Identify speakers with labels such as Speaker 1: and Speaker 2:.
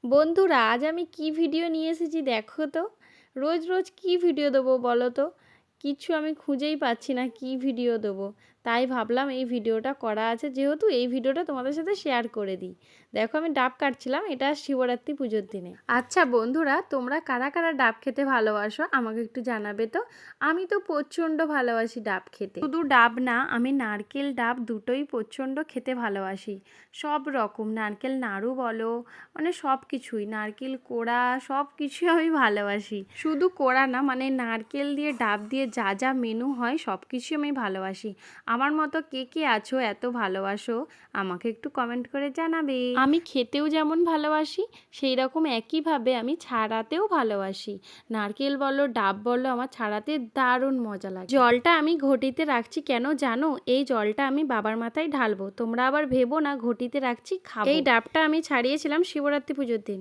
Speaker 1: বন্ধুরা, আজ আমি কি ভিডিও নিয়ে এসেছি দেখো তো। রোজ রোজ কি ভিডিও দেবো বলো তো? কিছু আমি খুঁজেই পাচ্ছি না কি ভিডিও দেবো। তাই ভাবলাম এই ভিডিওটা করা আছে, যেহেতু এই ভিডিওটা তোমাদের সাথে শেয়ার করে দিই। দেখো, আমি ডাব কাটছিলাম, এটা শিবরাত্রি পুজোর দিনে। আচ্ছা বন্ধুরা, তোমরা কারা কারা ডাব খেতে ভালোবাসো আমাকে একটু জানাবে তো। আমি তো প্রচণ্ড ভালোবাসি ডাব খেতে। শুধু ডাব না, আমি নারকেল ডাব দুটোই প্রচণ্ড খেতে ভালোবাসি। সব রকম নারকেল নাড়ু বলো, মানে সব কিছুই, নারকেল কোড়া সব কিছুই আমি ভালোবাসি। শুধু কোড়া না, মানে নারকেল দিয়ে ডাব দিয়ে যা যা মেনু হয় সব কিছুই আমি ভালোবাসি। আমার মতো কে কে আছো এত ভালোবাসো আমাকে একটু কমেন্ট করে জানাবে। আমি খেতেও যেমন ভালোবাসি, সেই রকম একইভাবে আমি ছাড়াতেও ভালোবাসি। নারকেল বলো ডাব বলো, আমার ছাড়াতে দারুণ মজা লাগে। জলটা আমি ঘটিতে রাখছি কেন জানো? এই জলটা আমি বাবার মাথায় ঢালবো, তোমরা আবার ভেবো না ঘটিতে রাখছি খাবো। এই ডাবটা আমি ছাড়িয়েছিলাম শিবরাত্রি পুজোর দিন।